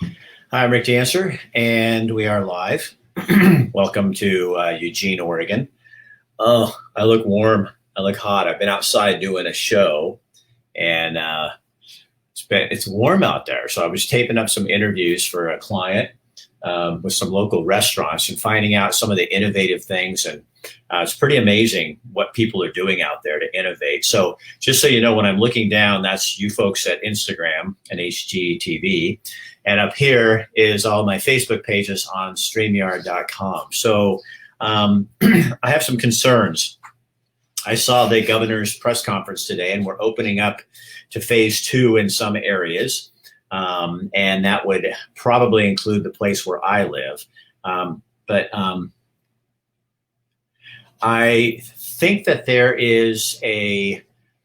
Hi, I'm Rick Dancer, and we are live. Welcome to Eugene, Oregon. Oh, I look warm. I look hot. I've been outside doing a show, and it's warm out there. So I was taping up some interviews for a client with some local restaurants and finding out some of the innovative things. And it's pretty amazing what people are doing out there to innovate. So just so you know, when I'm looking down, that's you folks at Instagram and HGTV. And up here is all my Facebook pages on StreamYard.com. So I have some concerns. I saw the governor's press conference today, and we're opening up to phase 2 in some areas. And that would probably include the place where I live. But I think that there is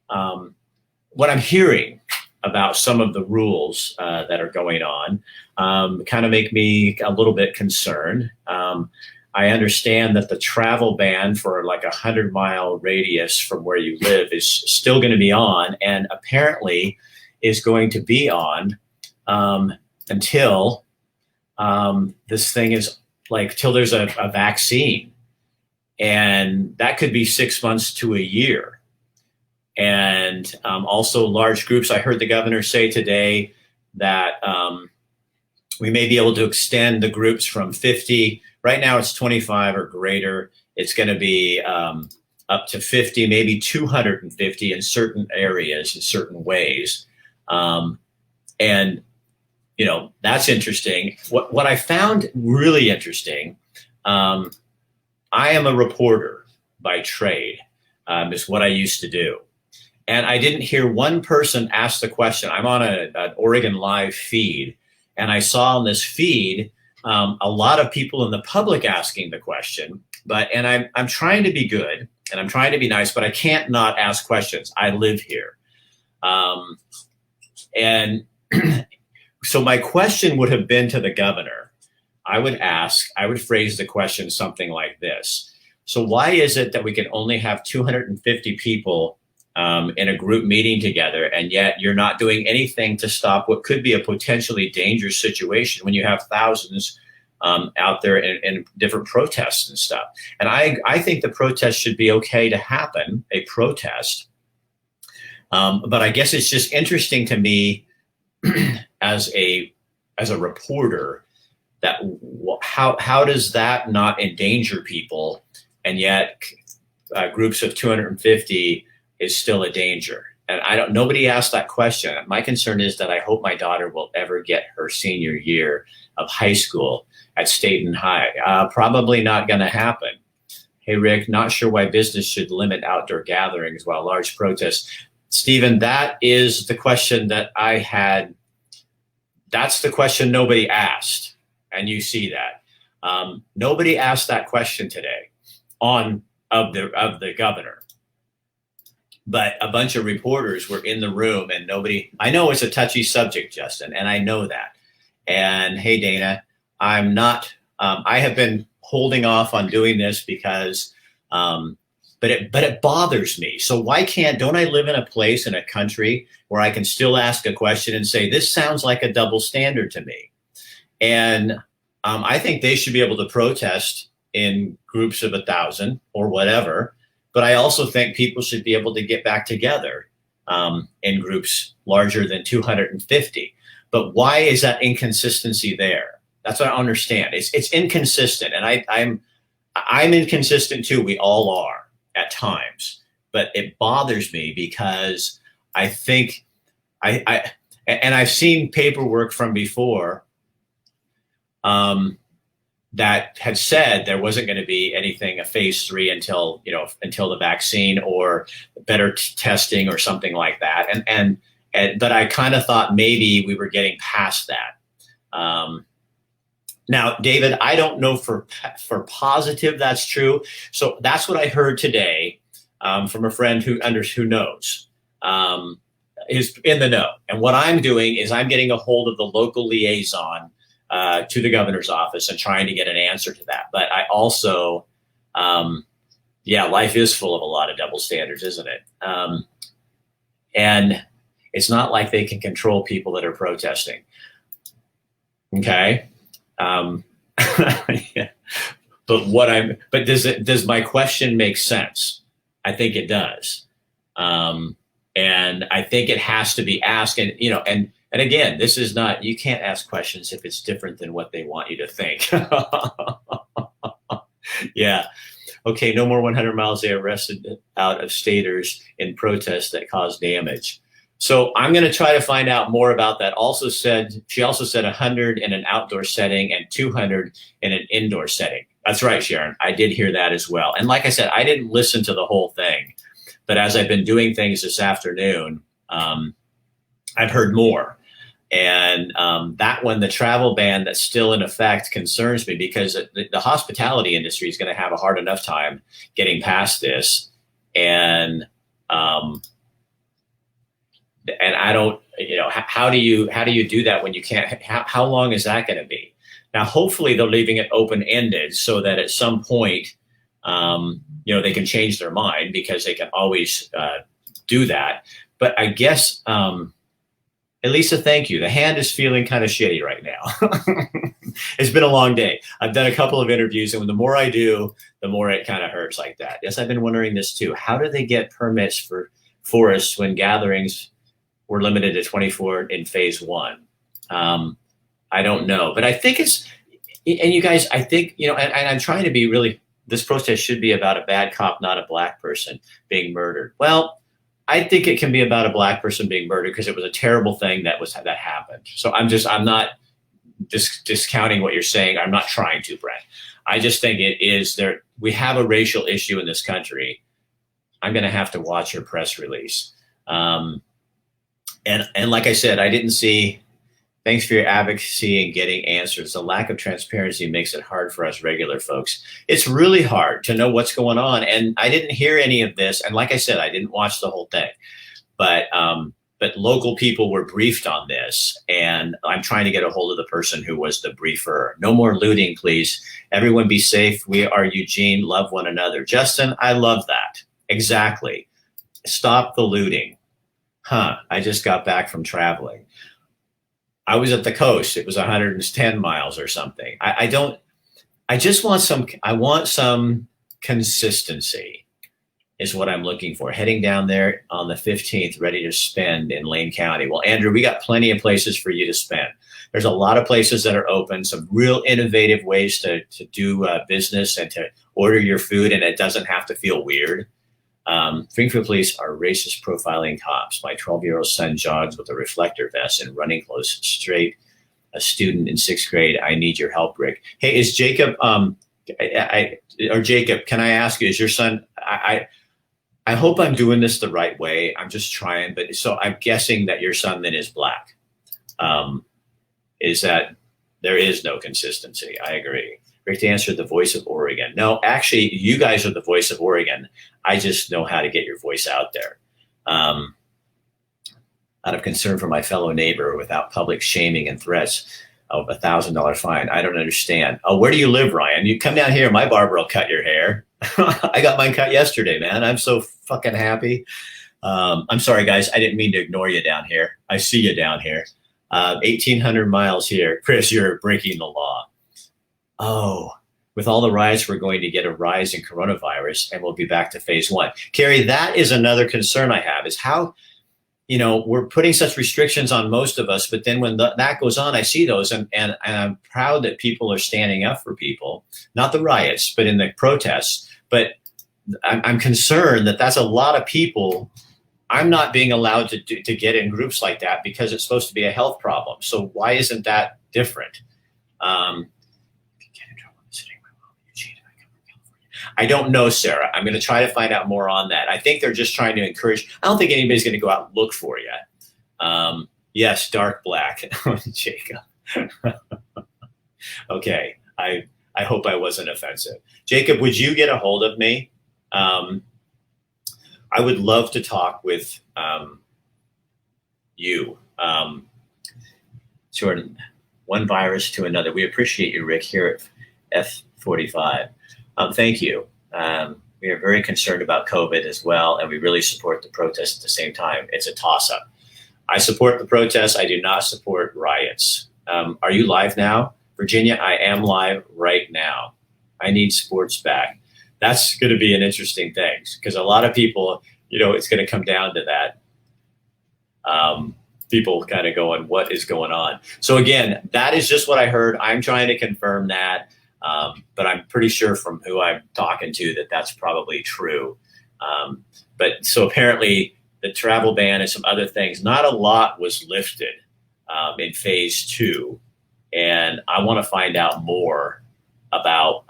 what I'm hearing about some of the rules that are going on kind of make me a little bit concerned. I understand that the travel ban for like 100-mile radius from where you live is still going to be on, and apparently is going to be on until this thing is like, till there's a vaccine. And that could be 6 months to a year. And also large groups. I heard the governor say today that we may be able to extend the groups from 50. Right now it's 25 or greater. It's going to be up to 50, maybe 250 in certain areas, in certain ways. And, you know, that's interesting. What I found really interesting, I am a reporter by trade, is what I used to do. And I didn't hear one person ask the question. I'm on an Oregon Live feed, and I saw on this feed a lot of people in the public asking the question. And I'm trying to be good, and I'm trying to be nice, but I can't not ask questions. I live here. And so my question would have been to the governor. I would phrase the question something like this. So why is it that we can only have 250 people in a group meeting together, and yet you're not doing anything to stop what could be a potentially dangerous situation when you have thousands out there in different protests and stuff? And I think the protest should be okay to happen, a protest. But I guess it's just interesting to me as a reporter, that how does that not endanger people, and yet groups of 250 is still a danger? And nobody asked that question. My concern is that I hope my daughter will ever get her senior year of high school at Staten High. Probably not going to happen. Hey, Rick, not sure why business should limit outdoor gatherings while large protests. Stephen, that is the question that I had. That's the question nobody asked. And you see that. Nobody asked that question today of the governor. But a bunch of reporters were in the room, and nobody. I know it's a touchy subject, Justin, and I know that. And hey, Dana, I'm not. I have been holding off on doing this because, but it bothers me. So why don't I live in a place, in a country where I can still ask a question and say, this sounds like a double standard to me? And I think they should be able to protest in groups of 1,000 or whatever. But I also think people should be able to get back together in groups larger than 250. But why is that inconsistency there? That's what I understand. It's inconsistent, and I'm inconsistent too. We all are at times, but it bothers me because I think I've seen paperwork from before that had said there wasn't going to be anything, a phase 3 until the vaccine or better testing or something like that. But I kind of thought maybe we were getting past that. Now, David, I don't know for positive that's true. So that's what I heard today from a friend who knows, is in the know. And what I'm doing is I'm getting a hold of the local liaison to the governor's office and trying to get an answer to that. But I also, life is full of a lot of double standards, isn't it? And it's not like they can control people that are protesting. Okay. Yeah. But does my question make sense? I think it does. And I think it has to be asked. And again, this is not, you can't ask questions if it's different than what they want you to think. Yeah. Okay. No more 100 miles. They arrested out of staters in protests that caused damage. So I'm going to try to find out more about that. She also said 100 in an outdoor setting and 200 in an indoor setting. That's right, Sharon. I did hear that as well. And like I said, I didn't listen to the whole thing, but as I've been doing things this afternoon, I've heard more. And that one, the travel ban that's still in effect, concerns me because the hospitality industry is going to have a hard enough time getting past this. And I don't, how do you do that when you can't? How long is that going to be? Now, hopefully, they're leaving it open ended so that at some point, they can change their mind because they can always do that. But I guess. Elisa, thank you. The hand is feeling kind of shitty right now. It's been a long day. I've done a couple of interviews, and the more I do, the more it kind of hurts like that. Yes, I've been wondering this too. How do they get permits for forests when gatherings were limited to 24 in phase one? I don't know, but I think and you guys, I think, and I'm trying to be really, this protest should be about a bad cop, not a black person being murdered. Well, I think it can be about a black person being murdered because it was a terrible thing that happened. So I'm not discounting what you're saying. I'm not trying to, Brent. I just think it is there. We have a racial issue in this country. I'm going to have to watch your press release. And like I said, I didn't see, thanks for your advocacy and getting answers. The lack of transparency makes it hard for us regular folks. It's really hard to know what's going on. And I didn't hear any of this. And like I said, I didn't watch the whole thing, but local people were briefed on this, and I'm trying to get a hold of the person who was the briefer. No more looting, please. Everyone be safe. We are Eugene. Love one another. Justin, I love that. Exactly. Stop the looting. I just got back from traveling. I was at the coast. It was 110 miles or something. I want some consistency is what I'm looking for. Heading down there on the 15th, ready to spend in Lane County. Well, Andrew, we got plenty of places for you to spend. There's a lot of places that are open, some real innovative ways to do business and to order your food, and it doesn't have to feel weird. Springfield police are racist profiling cops. My 12-year-old son jogs with a reflector vest and running clothes straight. A student in 6th grade. I need your help, Rick. Hey, is Jacob, Jacob, can I ask you, is your son, I hope I'm doing this the right way. I'm just trying, but so I'm guessing that your son then is black. Is that there is no consistency. I agree. Rick, to answer, the voice of Oregon. No, actually, you guys are the voice of Oregon. I just know how to get your voice out there. Out of concern for my fellow neighbor, without public shaming and threats of $1,000 fine. I don't understand. Oh, where do you live, Ryan? You come down here. My barber will cut your hair. I got mine cut yesterday, man. I'm so fucking happy. I'm sorry, guys. I didn't mean to ignore you down here. I see you down here. 1,800 miles here. Chris, you're breaking the law. Oh, with all the riots, we're going to get a rise in coronavirus and we'll be back to phase one. Carrie, that is another concern I have, is how, we're putting such restrictions on most of us, but then when that goes on, I see those and I'm proud that people are standing up for people, not the riots, but in the protests. But I'm concerned that that's a lot of people. I'm not being allowed to get in groups like that because it's supposed to be a health problem. So why isn't that different? I don't know, Sarah. I'm going to try to find out more on that. I think they're just trying to encourage. I don't think anybody's going to go out and look for you. Yes, dark black. Jacob. Okay. I hope I wasn't offensive. Jacob, would you get a hold of me? I would love to talk with you. Sort of one virus to another. We appreciate you, Rick, here at F45. Thank you. We are very concerned about COVID as well, and we really support the protest at the same time. It's a toss-up. I support the protest. I do not support riots. Are you live now? Virginia, I am live right now. I need sports back. That's going to be an interesting thing because a lot of people, it's going to come down to that. People kind of going, what is going on? So again, that is just what I heard. I'm trying to confirm that. But I'm pretty sure from who I'm talking to that that's probably true. But so apparently the travel ban and some other things, not a lot was lifted in phase 2. And I want to find out more about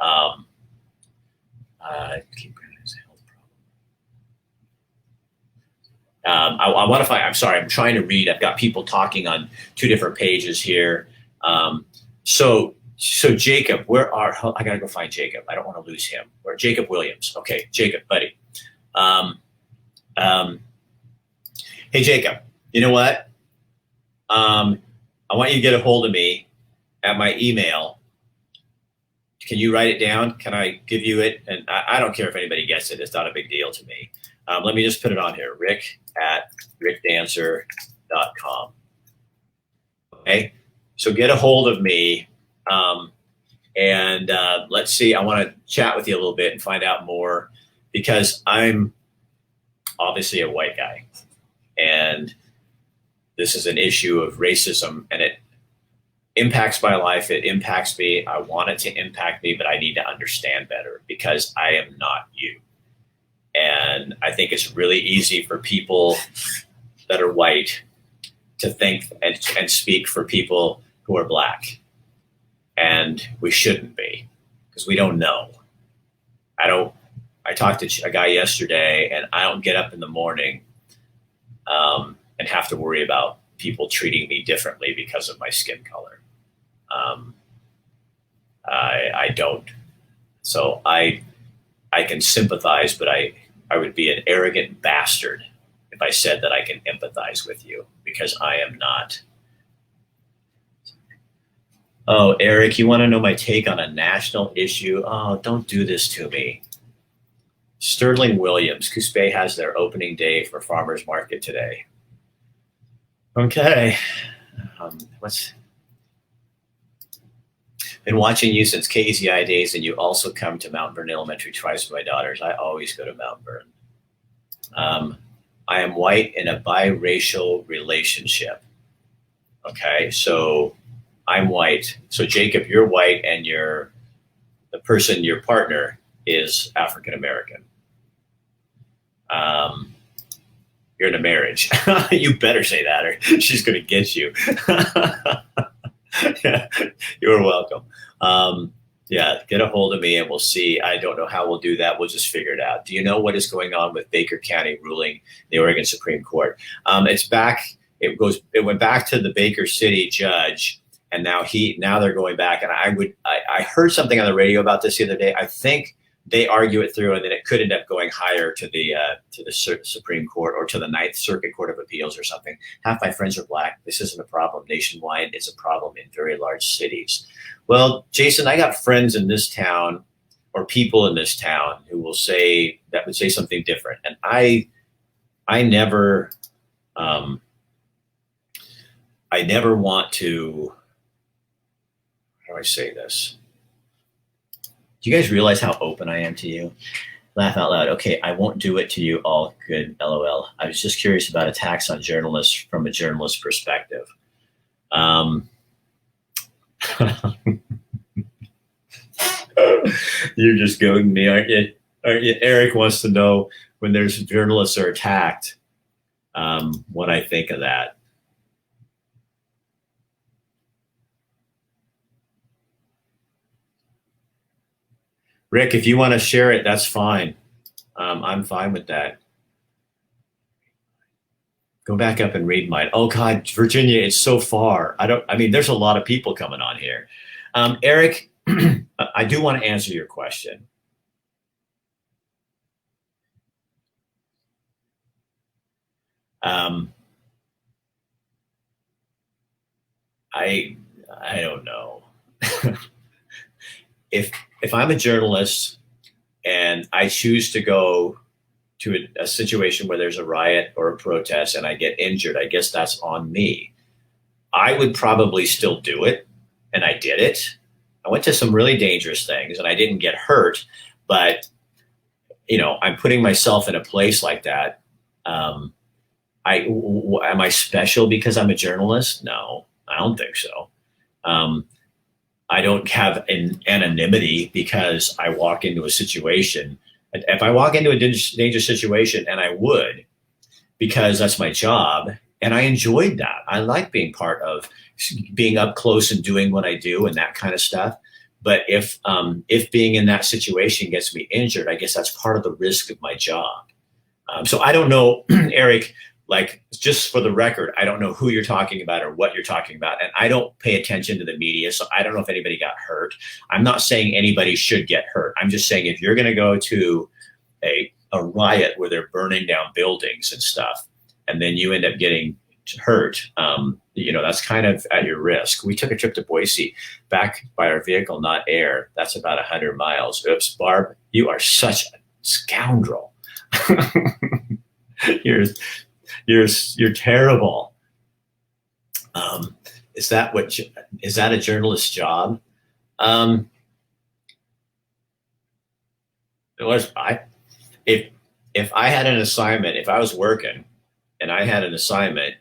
I want to find, I'm sorry, I'm trying to read. I've got people talking on 2 different pages here. So Jacob, I got to go find Jacob. I don't want to lose him. Where Jacob Williams. Okay, Jacob, buddy. Hey, Jacob, you know what? I want you to get a hold of me at my email. Can you write it down? Can I give you it? And I don't care if anybody gets it. It's not a big deal to me. Let me just put it on here, rick@rickdancer.com. Okay, so get a hold of me. And let's see, I want to chat with you a little bit and find out more because I'm obviously a white guy and this is an issue of racism and it impacts my life. It impacts me. I want it to impact me, but I need to understand better because I am not you. And I think it's really easy for people that are white to think and speak for people who are black. And we shouldn't be because we don't know. I talked to a guy yesterday and I don't get up in the morning and have to worry about people treating me differently because of my skin color. I don't. So I can sympathize, but I would be an arrogant bastard if I said that I can empathize with you because I am not. Oh, Eric, you want to know my take on a national issue? Oh, don't do this to me. Sterling Williams, Coos has their opening day for Farmers Market today. Okay. Been watching you since KZI days, and you also come to Mount Vernon Elementary twice with my daughters. I always go to Mount Vernon. I am white in a biracial relationship. Okay, so I'm white. So Jacob, you're white, and your partner is African American. You're in a marriage. You better say that, or she's going to get you. You're welcome. Yeah, get a hold of me, and we'll see. I don't know how we'll do that. We'll just figure it out. Do you know what is going on with Baker County ruling the Oregon Supreme Court? It's back. It went back to the Baker City judge. And now they're going back. And I heard something on the radio about this the other day. I think they argue it through and then it could end up going higher to the Supreme Court or to the Ninth Circuit Court of Appeals or something. Half my friends are black. This isn't a problem nationwide. It's a problem in very large cities. Well, Jason, I got friends in this town or people in this town who would say something different. And I never want to, how do I say this? Do you guys realize how open I am to you? Laugh out loud. Okay, I won't do it to you. All good. LOL. I was just curious about attacks on journalists from a journalist perspective. You're just goading me, aren't you? Eric wants to know when there's journalists are attacked, what I think of that. Rick, if you want to share it, that's fine. I'm fine with that. Go back up and read mine. Oh God, Virginia, it's so far. There's a lot of people coming on here. Eric, I do want to answer your question. I don't know. If I'm a journalist and I choose to go to a situation where there's a riot or a protest and I get injured, I guess that's on me. I would probably still do it, and I did it. I went to some really dangerous things, and I didn't get hurt, but I'm putting myself in a place like that. Um, am I special because I'm a journalist? No, I don't think so. Um, I don't have an anonymity because I walk into a situation. If I walk into a dangerous situation, and I would, because that's my job, and I enjoyed that. I like being part of being up close and doing what I do and that kind of stuff. But if being in that situation gets me injured, I guess that's part of the risk of my job. So I don't know, Eric, like, just for the record, I don't know who you're talking about or what you're talking about. And I don't pay attention to the media. So I don't know if anybody got hurt. I'm not saying anybody should get hurt. I'm just saying if you're going to go to a riot where they're burning down buildings and stuff, and then you end up getting hurt, that's kind of at your risk. We took a trip to Boise back by our vehicle, not air. That's about 100 miles. Oops, Barb, you are such a scoundrel. You're terrible. Is that a journalist's job? It was if I had an assignment, if I was working and I had an assignment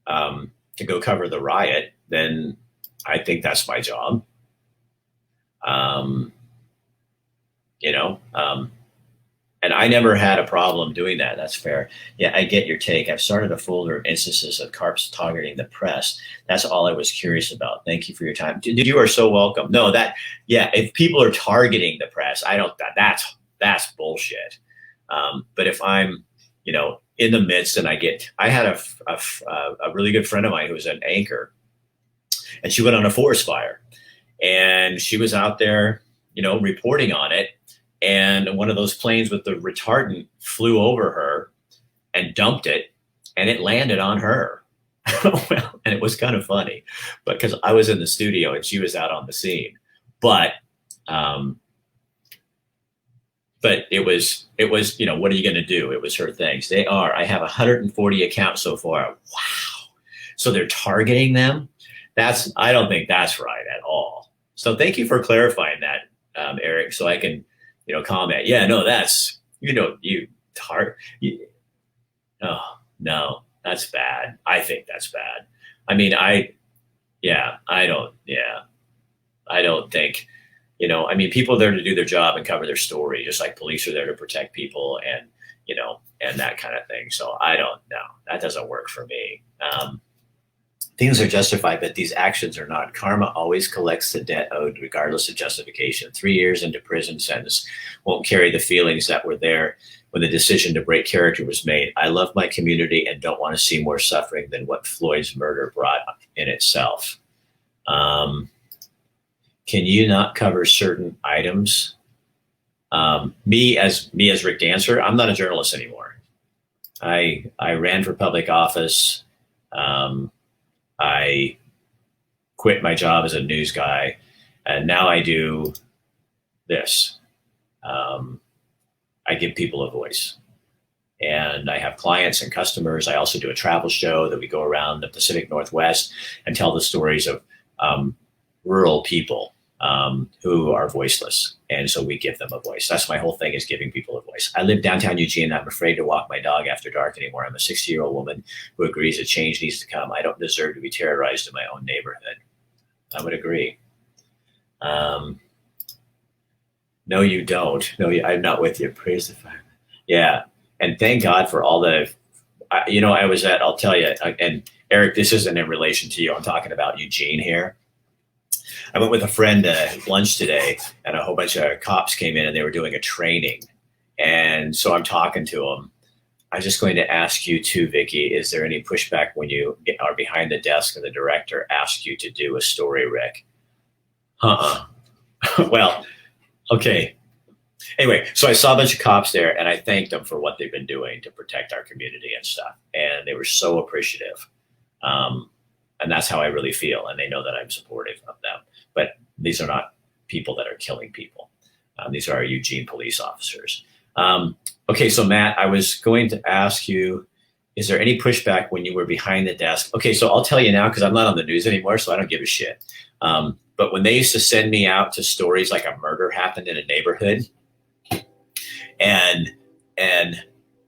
to go cover the riot, then I think that's my job. And I never had a problem doing that. That's fair. Yeah, I get your take. I've started a folder of instances of cops targeting the press. That's all I was curious about. Thank you for your time. You are so welcome. No, if people are targeting the press, that's bullshit. But if I'm, in the midst, and I had a really good friend of mine who was an anchor, and she went on a forest fire, and she was out there, reporting on it. And one of those planes with the retardant flew over her and dumped it, and it landed on her. Well, and it was kind of funny, but because I was in the studio and she was out on the scene, but it was, what are you going to do? It was her things. I have 140 accounts so far. Wow. So they're targeting them. I don't think that's right at all. So thank you for clarifying that, Eric, so I can, comment. Yeah, no, that's, oh, no, that's bad. I think that's bad. I mean, I don't think, people are there to do their job and cover their story, just like police are there to protect people and, and that kind of thing. So I don't know. That doesn't work for me. Things are justified, but these actions are not. Karma always collects the debt owed regardless of justification. 3 years into prison sentence won't carry the feelings that were there when the decision to break character was made. I love my community and don't want to see more suffering than what Floyd's murder brought in itself. Can you not cover certain items? Me as Rick Dancer, I'm not a journalist anymore. I ran for public office. I quit my job as a news guy, and now I do this. I give people a voice, and I have clients and customers. I also do a travel show that we go around the Pacific Northwest and tell the stories of rural people who are voiceless. And so we give them a voice. That's my whole thing, is giving people a voice. I live downtown Eugene. I'm afraid to walk my dog after dark anymore. I'm a 60-year-old woman who agrees that change needs to come. I don't deserve to be terrorized in my own neighborhood. I would agree. No, you don't. No, I'm not with you. Praise the fire. Yeah. And thank God for all I'll tell you, and Eric, this isn't in relation to you. I'm talking about Eugene here. I went with a friend to lunch today, and a whole bunch of cops came in and they were doing a training. And so I'm talking to them. I'm just going to ask you too, Vicki, is there any pushback when you are behind the desk and the director asks you to do a story, Rick? Well, okay. Anyway, so I saw a bunch of cops there, and I thanked them for what they've been doing to protect our community and stuff. And they were so appreciative. And that's how I really feel. And they know that I'm supportive of them. But these are not people that are killing people. These are our Eugene police officers. Okay, so Matt, I was going to ask you is there any pushback when you were behind the desk? Okay, so I'll tell you now because I'm not on the news anymore, so I don't give a shit. But when they used to send me out to stories like a murder happened in a neighborhood, and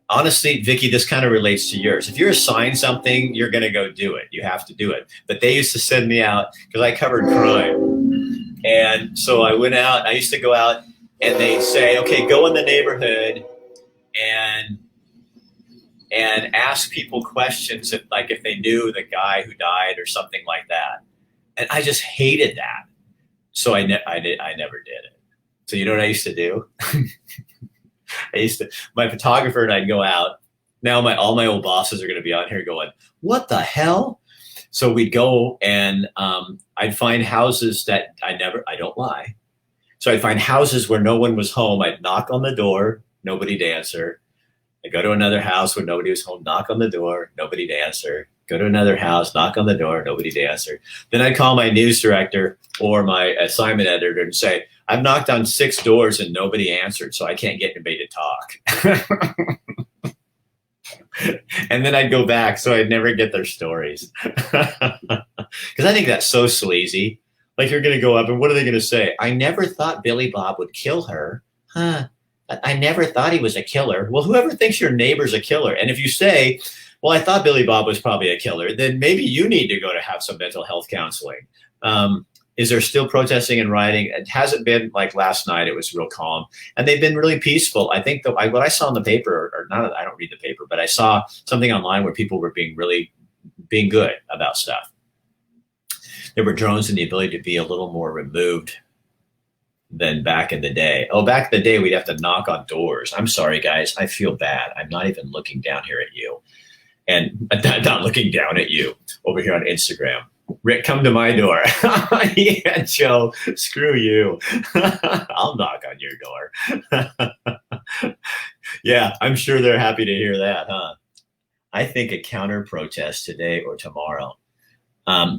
honestly, Vicky, this kind of relates to yours. If you're assigned something, you're going to go do it. You have to do it. But they used to send me out because I covered crime. And so I went out, I used to go out and they'd say, okay, go in the neighborhood and ask people questions if they knew the guy who died or something like that. And I just hated that. So I never did it. So you know what I used to do? My photographer and I'd go out. Now all my old bosses are going to be on here going, what the hell? So we'd go and I'd find houses that I don't lie. So I'd find houses where no one was home. I'd knock on the door, nobody'd answer. I'd go to another house where nobody was home, knock on the door, nobody'd answer. Go to another house, knock on the door, nobody'd answer. Then I'd call my news director or my assignment editor and say, I've knocked on 6 doors and nobody answered, so I can't get anybody to talk. And then I'd go back, so I'd never get their stories. Because I think that's so sleazy. Like, you're going to go up, and what are they going to say? I never thought Billy Bob would kill her. Huh. I never thought he was a killer. Well, whoever thinks your neighbor's a killer, and if you say, well, I thought Billy Bob was probably a killer, then maybe you need to go to have some mental health counseling. Is there still protesting and rioting? It hasn't been like last night. It was real calm, and they've been really peaceful. I think what I saw in the paper, or not, I don't read the paper, but I saw something online where people were being good about stuff. There were drones and the ability to be a little more removed than back in the day. Oh, back in the day, we'd have to knock on doors. I'm sorry, guys. I feel bad. I'm not even looking down here at you. And not looking down at you over here on Instagram. Rick, come to my door. Yeah, Joe, screw you. I'll knock on your door. Yeah, I'm sure they're happy to hear that, huh? I think a counter protest today or tomorrow.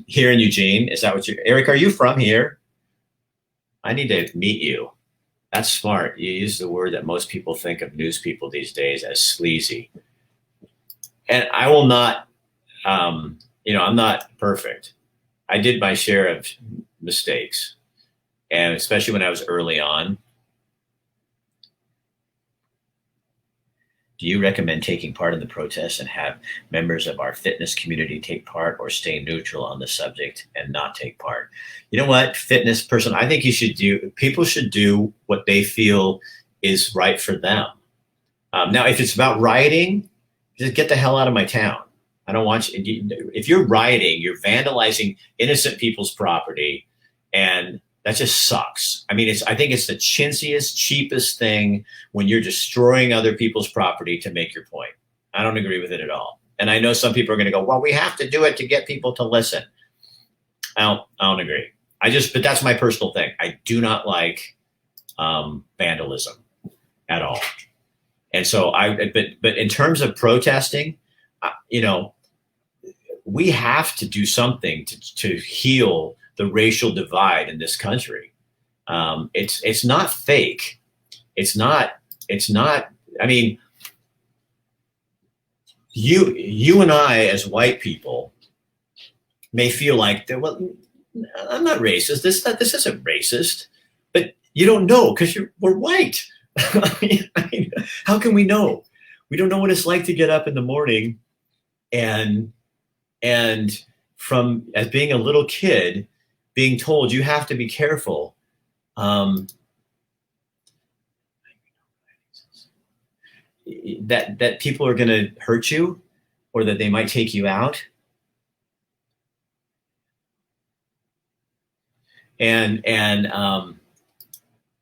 Here in Eugene, is that what Eric, are you from here? I need to meet you. That's smart. You use the word that most people think of news people these days as sleazy. And I will not, I'm not perfect. I did my share of mistakes, and especially when I was early on. Do you recommend taking part in the protest and have members of our fitness community take part, or stay neutral on the subject and not take part? You know what, fitness person, I think people should do what they feel is right for them. Now, if it's about rioting, just get the hell out of my town. I don't want you. If you're rioting, you're vandalizing innocent people's property, and that just sucks. I mean, I think it's the chintziest, cheapest thing when you're destroying other people's property to make your point. I don't agree with it at all. And I know some people are going to go, well, we have to do it to get people to listen. I don't agree. But that's my personal thing. I do not like vandalism at all. And so but in terms of protesting, we have to do something to heal the racial divide in this country. It's not fake. It's not, I mean, you and I as white people may feel like, well, I'm not racist. This isn't racist, but you don't know because we're white. I mean, how can we know? We don't know what it's like to get up in the morning and from as being a little kid, being told you have to be careful. That people are going to hurt you, or that they might take you out.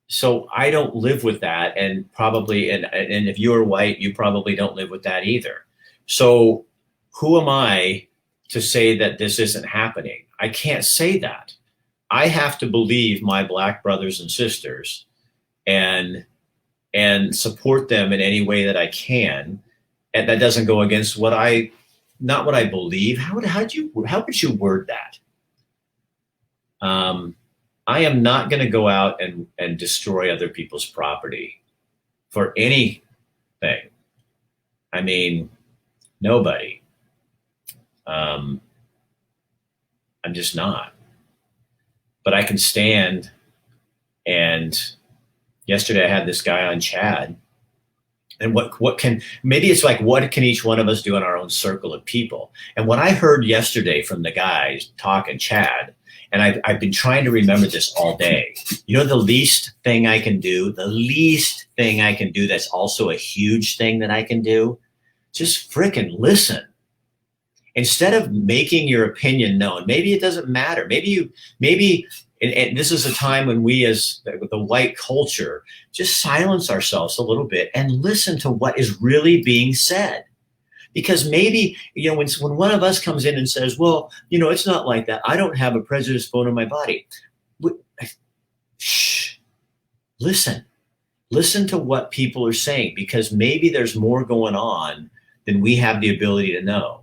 So I don't live with that, and probably, and if you're white, you probably don't live with that either. So who am I to say that this isn't happening? I can't say that. I have to believe my Black brothers and sisters and support them in any way that I can. And that doesn't go against not what I believe. How would you word that? I am not going to go out and destroy other people's property for anything. I mean, Nobody. Um, I'm just not. But I can stand. And yesterday I had this guy on Chad. And what can, maybe it's like, what can each one of us do in our own circle of people? And what I heard yesterday from the guys talking, Chad, and I've been trying to remember this all day. You know, the least thing I can do, that's also a huge thing that I can do, just frickin' listen. Instead of making your opinion known, maybe it doesn't matter. And this is a time when we, as the white culture, just silence ourselves a little bit and listen to what is really being said. Because maybe, when one of us comes in and says, well, it's not like that. I don't have a prejudiced bone in my body. Shh, listen to what people are saying, because maybe there's more going on than we have the ability to know.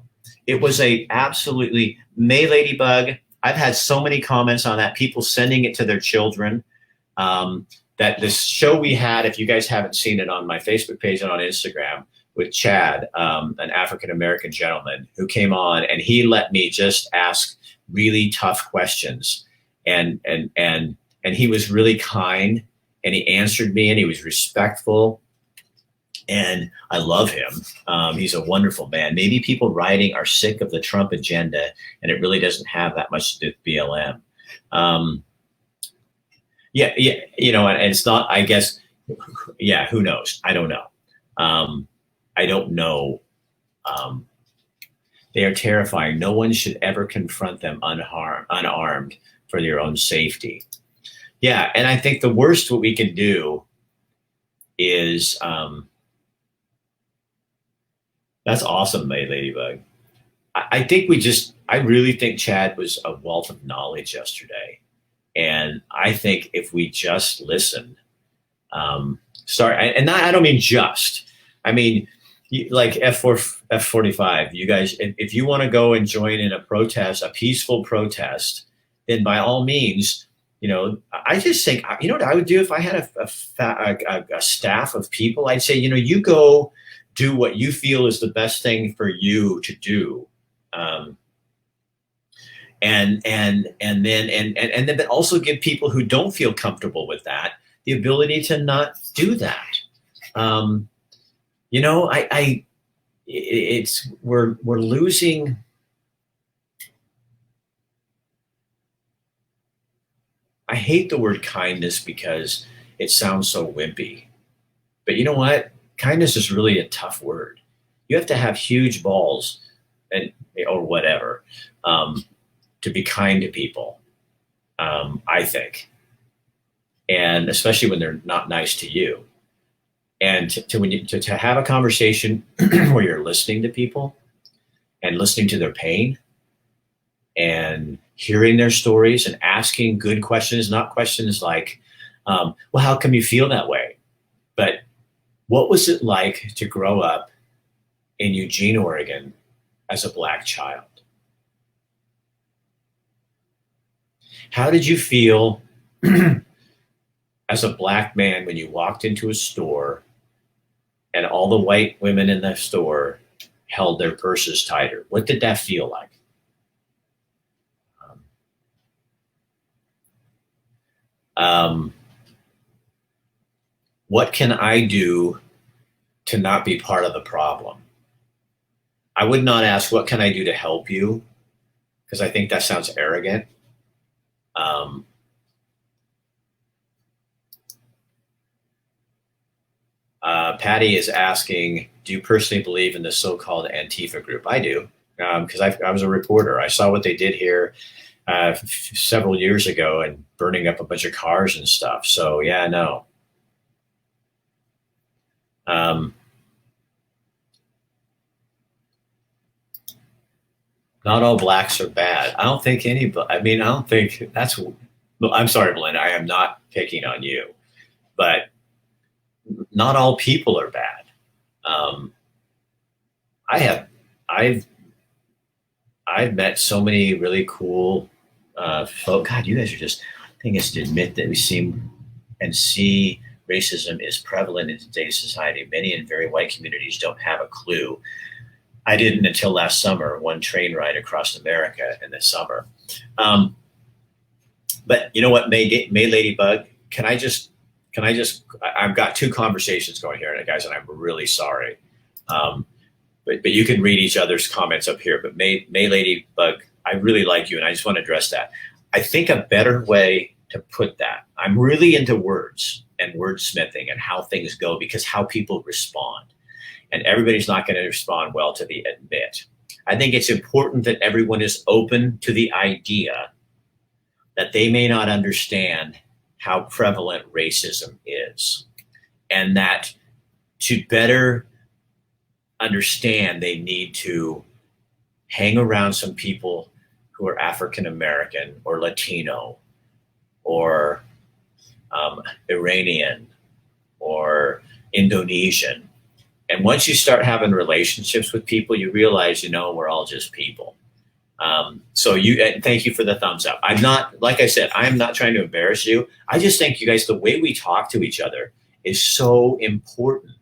It was a absolutely May Ladybug. I've had so many comments on that, people sending it to their children. That this show we had, if you guys haven't seen it, on my Facebook page and on Instagram, with Chad, an African-American gentleman who came on, and he let me just ask really tough questions. And he was really kind, and he answered me, and he was respectful. And I love him. He's a wonderful man. Maybe people writing are sick of the Trump agenda, and it really doesn't have that much to do with BLM. Yeah, and it's not, I guess, yeah, who knows? I don't know. I don't know. They are terrifying. No one should ever confront them unarmed for their own safety. Yeah, and I think the worst what we can do is, that's awesome, Ladybug. I really think Chad was a wealth of knowledge yesterday. And I think if we just listen, I don't mean just, I mean, like F45, you guys, if you want to go and join in a protest, a peaceful protest, then by all means, I just think, what I would do if I had a staff of people, I'd say, you go do what you feel is the best thing for you to do. And then also give people who don't feel comfortable with that the ability to not do that. We're losing. I hate the word kindness because it sounds so wimpy, but you know what? Kindness is really a tough word. You have to have huge balls or whatever, to be kind to people, I think. And especially when they're not nice to you. And to have a conversation where you're listening to people and listening to their pain and hearing their stories and asking good questions, not questions like, well, how come you feel that way? But what was it like to grow up in Eugene, Oregon as a Black child? How did you feel as a Black man when you walked into a store and all the white women in the store held their purses tighter? What did that feel like? What can I do to not be part of the problem? I would not ask, what can I do to help you? Because I think that sounds arrogant. Patty is asking, do you personally believe in the so-called Antifa group? I do, because I was a reporter. I saw what they did here several years ago and burning up a bunch of cars and stuff. So yeah, no. Not all Blacks are bad. I don't think I'm sorry, Belinda, I am not picking on you, but not all people are bad. I've met so many really cool folk. God, you guys are just, thing is to admit that we seem and see racism is prevalent in today's society. Many in very white communities don't have a clue. I didn't until last summer, one train ride across America in the summer. Um, but you know what, May Ladybug, I've got two conversations going here, guys, and I'm really sorry. Um, but you can read each other's comments up here. But May Ladybug, I really like you, and I just want to address that. I think a better way to put that, I'm really into words and wordsmithing and how things go, because how people respond. And everybody's not going to respond well to the admit. I think it's important that everyone is open to the idea that they may not understand how prevalent racism is, and that to better understand, they need to hang around some people who are African American or Latino or Iranian or Indonesian. And once you start having relationships with people, you realize, we're all just people. So thank you for the thumbs up. I'm not, like I said, I'm not trying to embarrass you. I just think, you guys, the way we talk to each other is so important.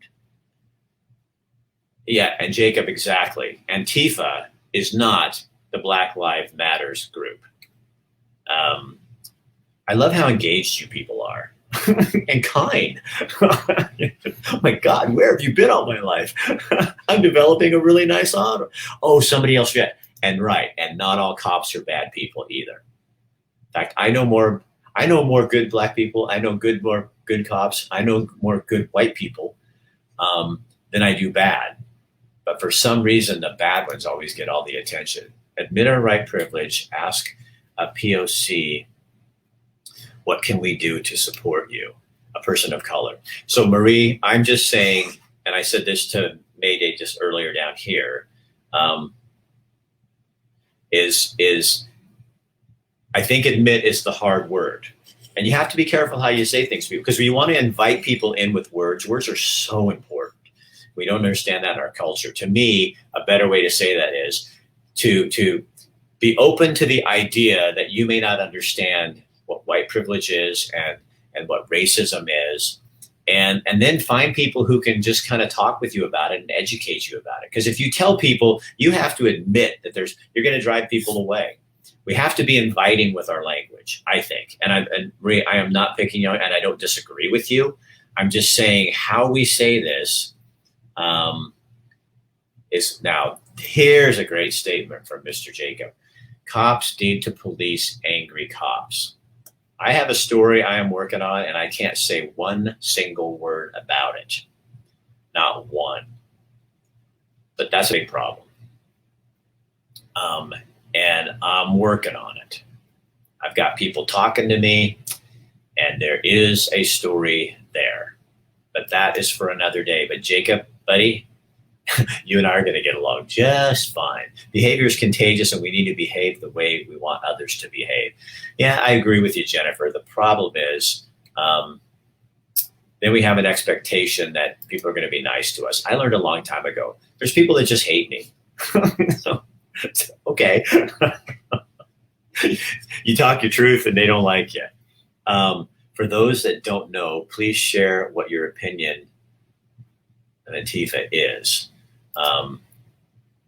Yeah, and Jacob, exactly. Antifa is not the Black Lives Matters group. I love how engaged you people are and kind. Oh my God, where have you been all my life? I'm developing a really nice honor. Oh, somebody else yet. And right, and not all cops are bad people either. In fact, I know more good black people. I know more good cops. I know more good white people than I do bad. But for some reason, the bad ones always get all the attention. Admit our right privilege. Ask a POC, what can we do to support you, a person of color? So Marie, I'm just saying, and I said this to Mayday just earlier down here, is I think admit is the hard word. And you have to be careful how you say things to people, because when you want to invite people in with words are so important. We don't understand that in our culture. To me, a better way to say that is to be open to the idea that you may not understand what white privilege is and what racism is. And then find people who can just kind of talk with you about it and educate you about it. Because if you tell people, you have to admit that you're going to drive people away. We have to be inviting with our language, I think. And Maria, I am not picking on, and I don't disagree with you. I'm just saying how we say this is now. Here's a great statement from Mr. Jacob. Cops need to police angry cops. I have a story I am working on, and I can't say one single word about it. Not one. But that's a big problem. And I'm working on it. I've got people talking to me, and there is a story there. But that is for another day. But Jacob, buddy, you and I are going to get along just fine. Behavior is contagious, and we need to behave the way we want others to behave. Yeah, I agree with you, Jennifer. The problem is then we have an expectation that people are going to be nice to us. I learned a long time ago, there's people that just hate me. So, okay. You talk your truth and they don't like you. For those that don't know, please share what your opinion of Antifa is.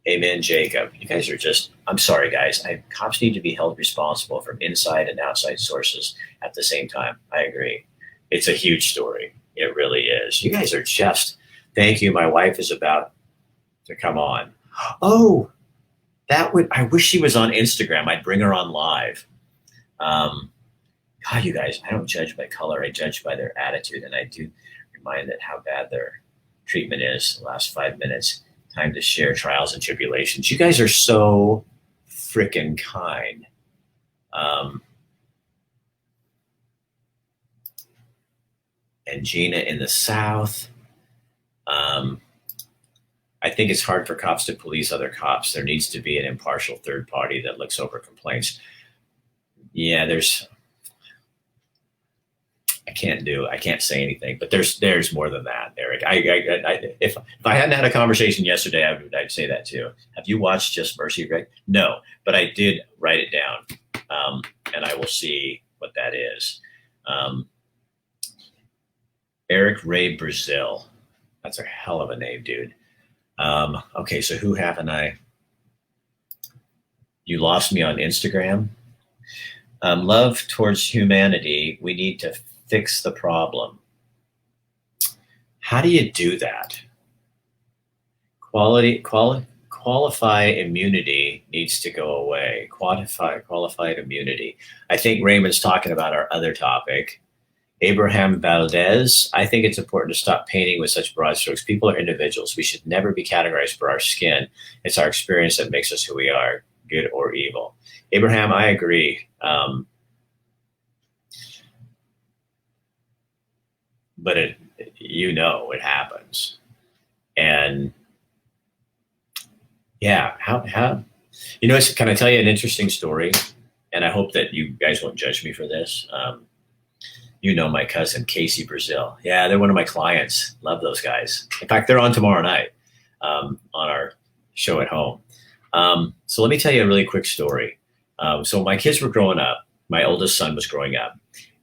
Amen, Jacob. You guys are just, I'm sorry, guys. Cops need to be held responsible from inside and outside sources at the same time. I agree. It's a huge story. It really is. You guys are just, thank you. My wife is about to come on. Oh, I wish she was on Instagram. I'd bring her on live. God, you guys, I don't judge by color. I judge by their attitude. And I do remind that how bad their treatment is. The last 5 minutes, time to share trials and tribulations. You guys are so freaking kind. And Gina in the South. I think it's hard for cops to police other cops. There needs to be an impartial third party that looks over complaints. Yeah, I can't say anything, but there's more than that, Eric. If I hadn't had a conversation yesterday, I'd say that too. Have you watched Just Mercy, Greg? No, but I did write it down, and I will see what that is. Eric Ray Brazil. That's a hell of a name, dude. Okay, so who haven't I? You lost me on Instagram. Love towards humanity. We need to fix the problem. How do you do that? Qualify immunity needs to go away. Qualified immunity. I think Raymond's talking about our other topic. Abraham Valdez, I think it's important to stop painting with such broad strokes. People are individuals. We should never be categorized per our skin. It's our experience that makes us who we are, good or evil. Abraham, I agree. But it happens. And yeah, can I tell you an interesting story? And I hope that you guys won't judge me for this. My cousin, Casey Brazil. Yeah, they're one of my clients. Love those guys. In fact, they're on tomorrow night on our show at home. So let me tell you a really quick story. So my kids were growing up. My oldest son was growing up,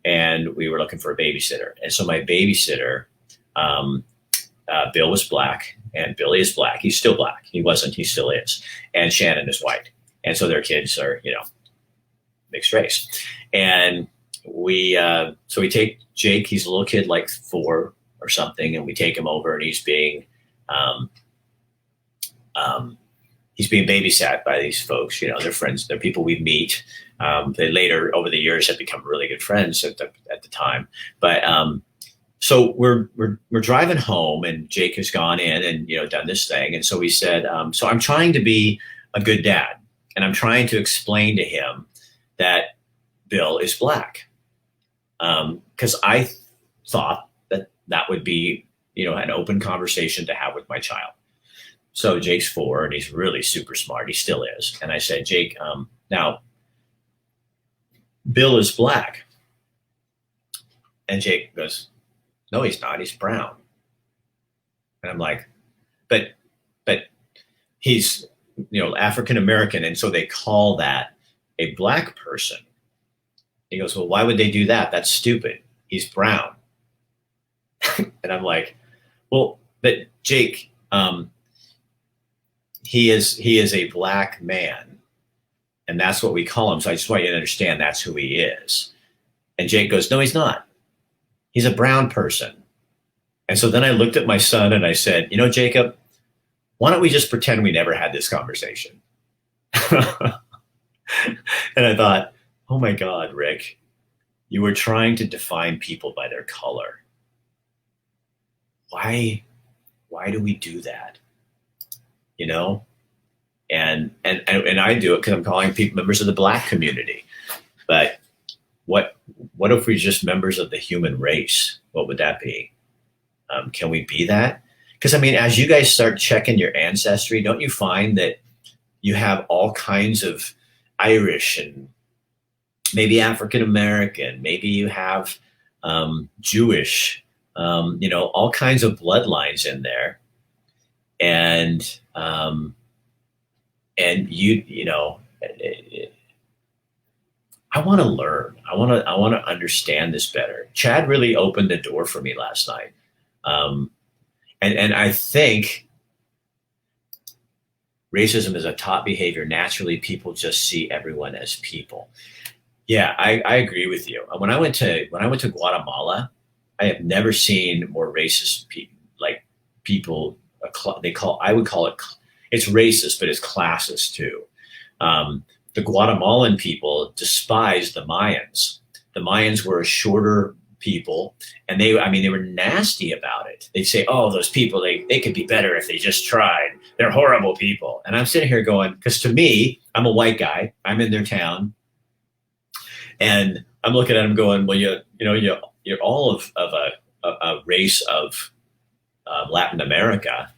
and we were looking for a babysitter. And so my babysitter, Bill was black, and Billy is black. He's still black. He wasn't. He still is. And Shannon is white. And so their kids are, mixed race. And we take Jake. He's a little kid, like 4 or something, and we take him over, and he's being babysat by these folks. They're friends. They're people we meet. They later, over the years, have become really good friends at the time. But so we're driving home, and Jake has gone in and done this thing. And so we said, so I'm trying to be a good dad, and I'm trying to explain to him that Bill is black, because I thought that would be an open conversation to have with my child. So Jake's 4, and he's really super smart. He still is. And I said, Jake, now Bill is black. And Jake goes, no, he's not. He's brown. And I'm like, but he's, African American. And so they call that a black person. He goes, well, why would they do that? That's stupid. He's brown. And I'm like, well, but Jake, he is a black man, and that's what we call him. So I just want you to understand that's who he is. And Jake goes, no, he's not. He's a brown person. And so then I looked at my son and I said, Jacob, why don't we just pretend we never had this conversation? And I thought, oh my God, Rick, you were trying to define people by their color. Why do we do that? And I do it because I'm calling people members of the black community. But what if we're just members of the human race? What would that be? Can we be that? Because as you guys start checking your ancestry, don't you find that you have all kinds of Irish and maybe African American, maybe you have Jewish, all kinds of bloodlines in there. And I want to learn. I want to understand this better. Chad really opened the door for me last night. And I think racism is a top behavior. Naturally, people just see everyone as people. Yeah, I agree with you. When I went to Guatemala, I have never seen more racist people. I would call it, it's racist, but it's classist too. The Guatemalan people despised the Mayans. The Mayans were a shorter people, and they were nasty about it. They'd say, oh, those people, they could be better if they just tried. They're horrible people. And I'm sitting here going, because to me, I'm a white guy. I'm in their town. And I'm looking at them going, well, you're all of a race of Latin America.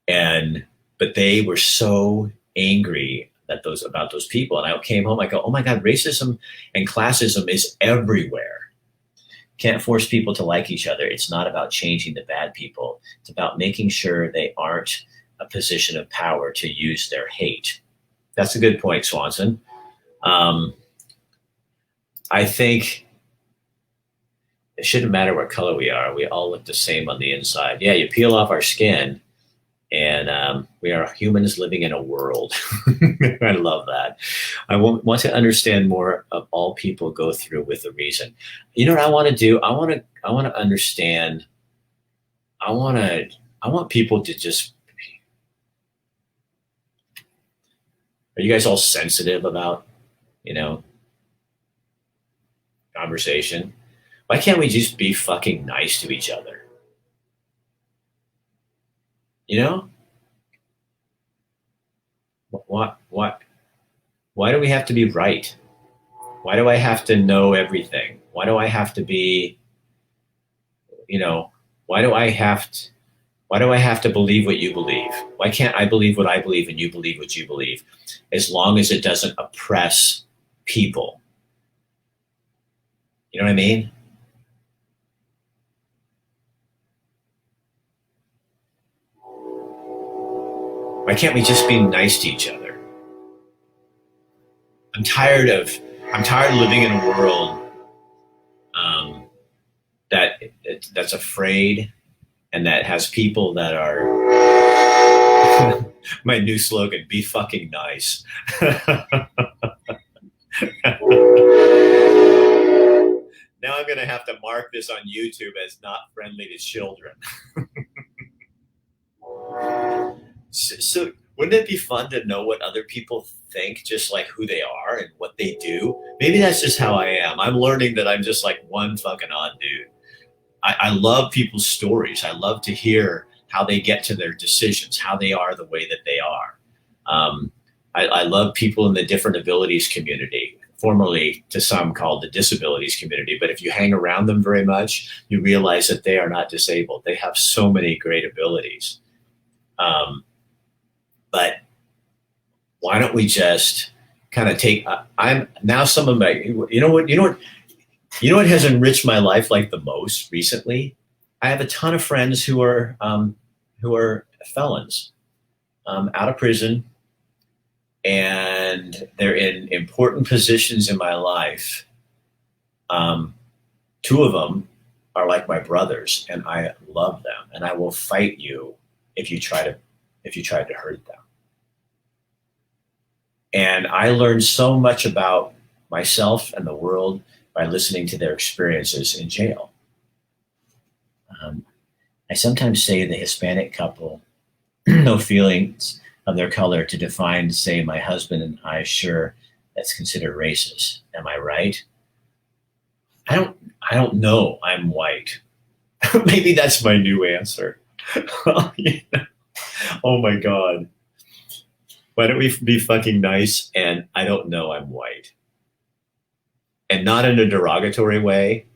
But they were so angry about those people. And I came home, I go, oh my God, racism and classism is everywhere. Can't force people to like each other. It's not about changing the bad people. It's about making sure they aren't a position of power to use their hate. That's a good point, Swanson. I think it shouldn't matter what color we are. We all look the same on the inside. Yeah, you peel off our skin And we are humans living in a world. I love that. I want to understand more of all people go through with a reason. You know what I want to do? I want to understand. I want to. I want people to just. Are you guys all sensitive about, you know, conversation? Why can't we just be fucking nice to each other? You know, what? Why do we have to be right? Why do I have to know everything? Why do I have to be, you know, why do I have to, why do I have to believe what you believe? Why can't I believe what I believe and you believe what you believe? As long as it doesn't oppress people. You know what I mean? Why can't we just be nice to each other? I'm tired of I'm tired of living in a world um, that's afraid and that has people that are my new slogan: "Be fucking nice." Now I'm gonna have to mark this on YouTube as not friendly to children. So wouldn't it be fun to know what other people think, just like who they are and what they do? Maybe that's just how I am. I'm learning that I'm just like one fucking odd dude. I love people's stories. I love to hear how they get to their decisions, how they are the way that they are. I love people in the different abilities community, formerly to some called the disabilities community. But if you hang around them very much, you realize that they are not disabled. They have so many great abilities. But why don't we just kind of take? I'm now some of my. You know what has enriched my life like the most recently? I have a ton of friends who are felons, out of prison, and they're in important positions in my life. Um, Two of them are like my brothers, and I love them, and I will fight you if you try to hurt them. And I learned so much about myself and the world by listening to their experiences in jail. Um, I sometimes say the Hispanic couple, no feelings of their color to define, say, my husband and I, sure, that's considered racist. Am I right? I don't know. I'm white. Maybe that's my new answer. Yeah. Oh my God. Why don't we be fucking nice? And I don't know, I'm white. And not in a derogatory way,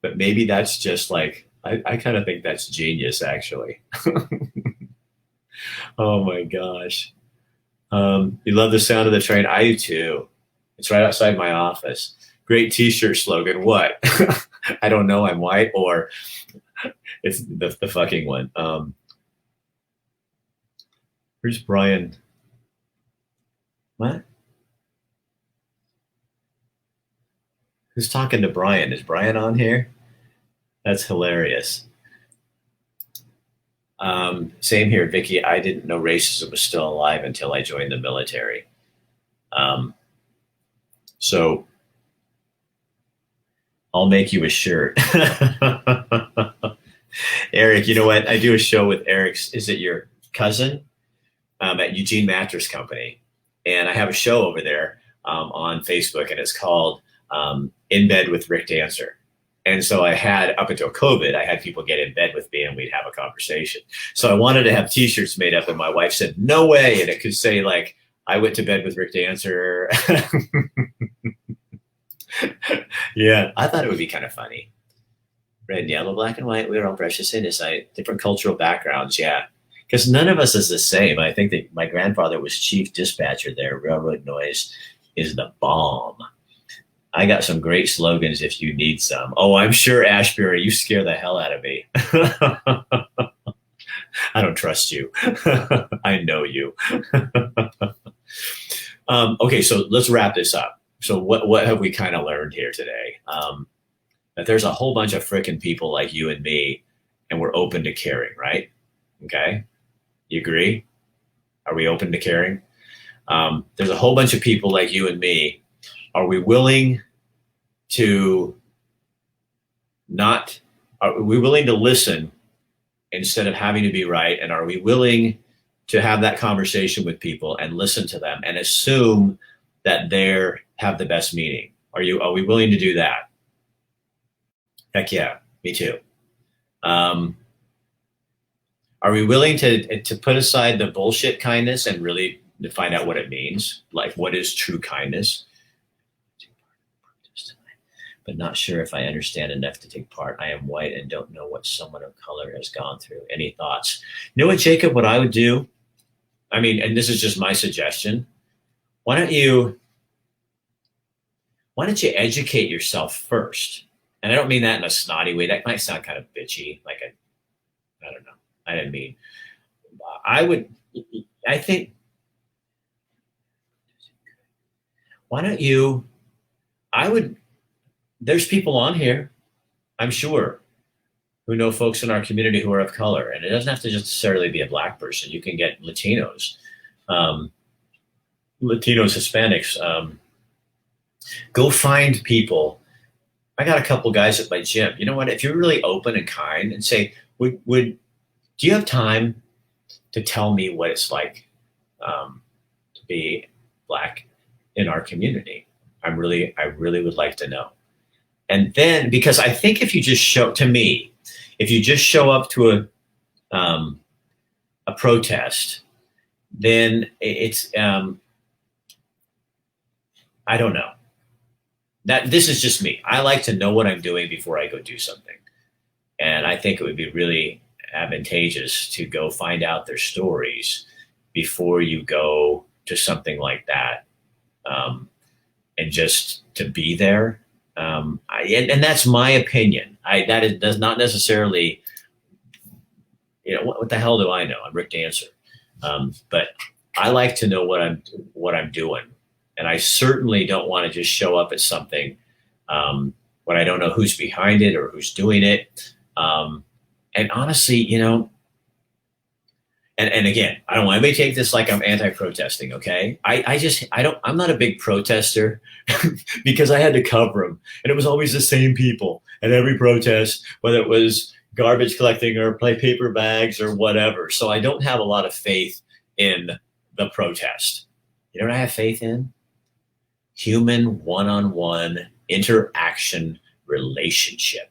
but maybe that's just like, I kind of think that's genius, actually. Oh my gosh. You love the sound of the train? I do too. It's right outside my office. Great t-shirt slogan. What? I don't know, I'm white, or it's the fucking one. Where's Brian? What? Who's talking to Brian? Is Brian on here? That's hilarious. Same here, Vicky. I didn't know racism was still alive until I joined the military. Um, so I'll make you a shirt. Eric, you know what? I do a show with Eric's. Is it your cousin? At Eugene Mattress Company. And I have a show over there on Facebook, and it's called In Bed with Rick Dancer. And so I had, up until COVID, I had people get in bed with me and we'd have a conversation. So I wanted to have t-shirts made up, and my wife said, no way. And it could say like, I went to bed with Rick Dancer. Yeah, I thought it would be kind of funny. Red and yellow, black and white, we are all precious innocent. Different cultural backgrounds, yeah. Because none of us is the same. I think that my grandfather was chief dispatcher there. Railroad noise is the bomb. I got some great slogans if you need some. Oh, I'm sure, Ashbury, you scare the hell out of me. I don't trust you. I know you. Okay, so let's wrap this up. So what have we kind of learned here today? That there's a whole bunch of frickin' people like you and me, and we're open to caring, right? Okay. You agree? Are we open to caring? There's a whole bunch of people like you and me. Are we willing to not, are we willing to listen instead of having to be right? And are we willing to have that conversation with people and listen to them and assume that they have the best meaning? Are we willing to do that? Heck yeah, me too. Are we willing to put aside the bullshit kindness and really to find out what it means? Like, what is true kindness? But not sure if I understand enough to take part. I am white and don't know what someone of color has gone through. Any thoughts? You know what, Jacob, what I would do? I mean, and this is just my suggestion. Why don't you educate yourself first? And I don't mean that in a snotty way. That might sound kind of bitchy. Like I don't know. I didn't mean. I think. Why don't you? There's people on here, I'm sure, who know folks in our community who are of color, and it doesn't have to just necessarily be a black person. You can get Latinos, Hispanics. Go find people. I got a couple guys at my gym. You know what? If you're really open and kind and say, do you have time to tell me what it's like to be black in our community? I really would like to know. And then, because I think if you just show up to a protest, then it's I don't know. That this is just me. I like to know what I'm doing before I go do something. And I think it would be really advantageous to go find out their stories before you go to something like that. And just to be there. And that's my opinion. Does not necessarily, what the hell do I know? I'm Rick Dancer. But I like to know what I'm doing. And I certainly don't want to just show up at something when I don't know who's behind it or who's doing it. And honestly, and again, I don't want anybody to take this like I'm anti-protesting, okay? I'm not a big protester because I had to cover them. And it was always the same people at every protest, whether it was garbage collecting or play paper bags or whatever. So I don't have a lot of faith in the protest. You know what I have faith in? Human one-on-one interaction relationship.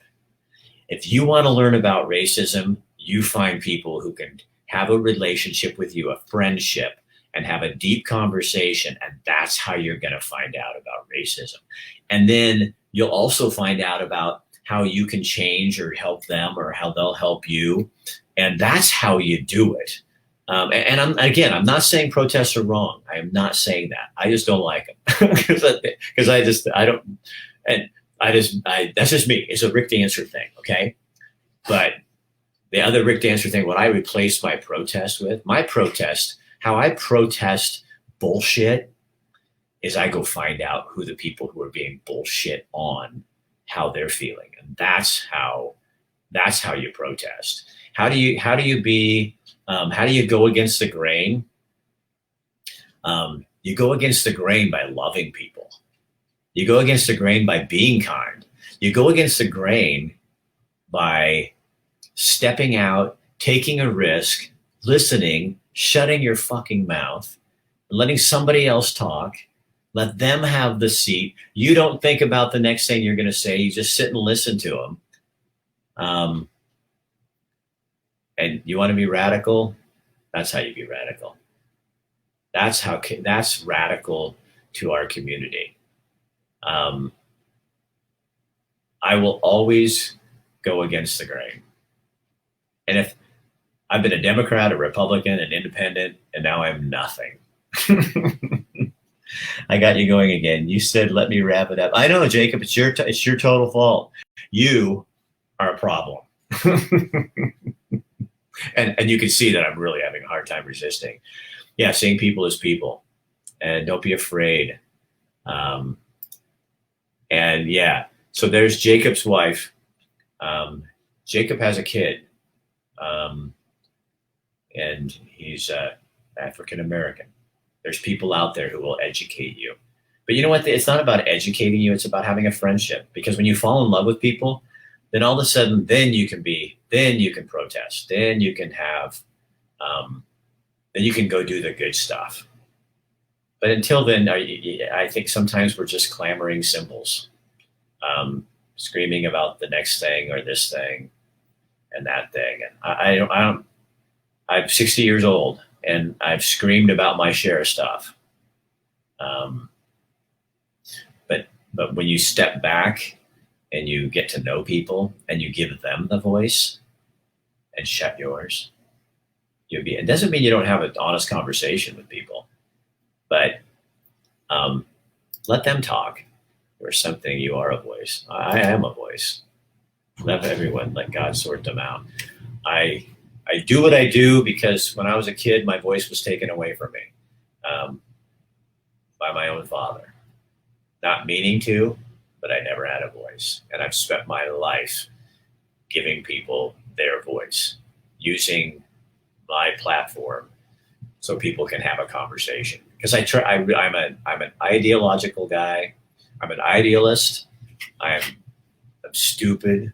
If you want to learn about racism, you find people who can have a relationship with you, a friendship, and have a deep conversation. And that's how you're going to find out about racism. And then you'll also find out about how you can change or help them or how they'll help you. And that's how you do it. And I'm not saying protests are wrong. I am not saying that. I just don't like them because that's just me. It's a Rick Dancer thing. Okay. But the other Rick Dancer thing, what I replaced my protest with, how I protest bullshit is I go find out who the people who are being bullshit on, how they're feeling. And that's how you protest. How do you go against the grain? You go against the grain by loving people. You go against the grain by being kind. You go against the grain by stepping out, taking a risk, listening, shutting your fucking mouth, letting somebody else talk, let them have the seat. You don't think about the next thing you're going to say. You just sit and listen to them. And you want to be radical? That's how you be radical. That's radical to our community. I will always go against the grain. And if I've been a Democrat, a Republican, an independent, and now I'm nothing. I got you going again. You said, let me wrap it up. I know, Jacob, it's your total fault. You are a problem. and you can see that I'm really having a hard time resisting. Yeah, seeing people as people. And don't be afraid. And yeah, so there's Jacob's wife. Jacob has a kid. and he's African American. There's people out there who will educate you. But you know what? It's not about educating you. It's about having a friendship. Because when you fall in love with people, then all of a sudden, then you can protest. Then you can have, then you can go do the good stuff. But until then, I think sometimes we're just clamoring symbols, screaming about the next thing or this thing and that thing. And I'm 60 years old and I've screamed about my share of stuff. But when you step back and you get to know people and you give them the voice and shut yours, it doesn't mean you don't have an honest conversation with people, but let them talk. Or something, you are a voice. I am a voice. Let everyone, let God sort them out. I do what I do because when I was a kid, my voice was taken away from me by my own father. Not meaning to, but I never had a voice. And I've spent my life giving people their voice, using my platform so people can have a conversation. Because I'm an ideological guy. I'm an idealist. I'm stupid.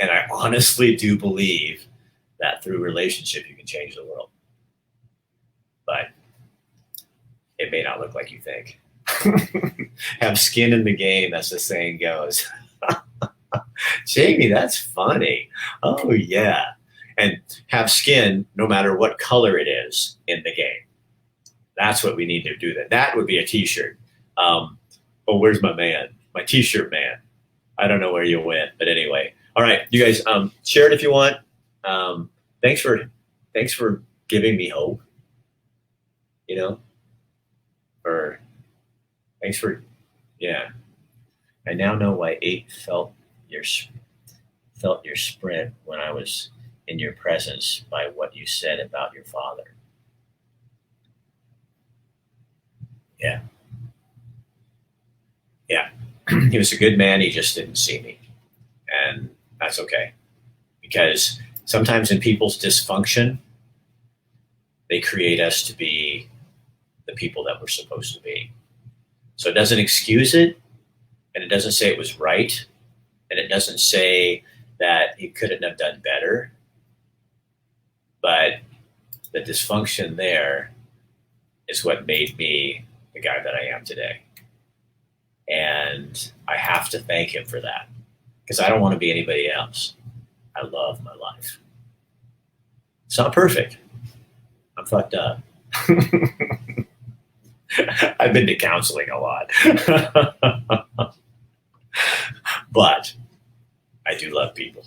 And I honestly do believe that through relationship, you can change the world. But it may not look like you think. Have skin in the game, as the saying goes. Jamie, that's funny. Oh, yeah. And have skin no matter what color it is in the game. That's what we need to do. That would be a t-shirt. Oh, where's my man? My t-shirt man. I don't know where you went, but anyway. All right, you guys, share it if you want. Thanks for giving me hope. You know, yeah. I now know why 8 felt your sprint when I was in your presence by what you said about your father. Yeah. Yeah. He was a good man. He just didn't see me. And that's okay. Because sometimes in people's dysfunction, they create us to be the people that we're supposed to be. So it doesn't excuse it, and it doesn't say it was right, and it doesn't say that he couldn't have done better. But the dysfunction there is what made me the guy that I am today. And I have to thank him for that because I don't want to be anybody else. I love my life. It's not perfect. I'm fucked up. I've been to counseling a lot. But I do love people.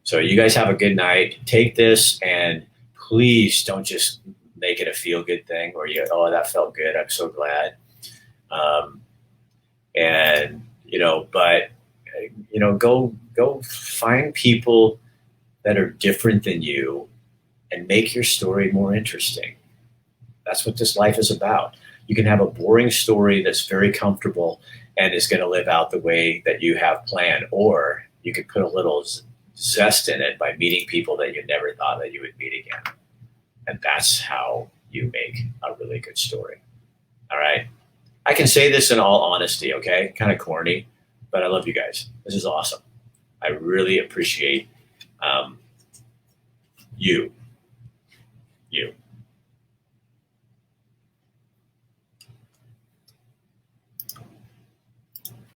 So you guys have a good night. Take this and please don't just make it a feel-good thing where you go, oh, that felt good. I'm so glad. Go find people that are different than you and make your story more interesting. That's what this life is about. You can have a boring story that's very comfortable and is going to live out the way that you have planned, or you could put a little zest in it by meeting people that you never thought that you would meet again. And that's how you make a really good story. All right. I can say this in all honesty, okay? Kind of corny, but I love you guys. This is awesome. I really appreciate you.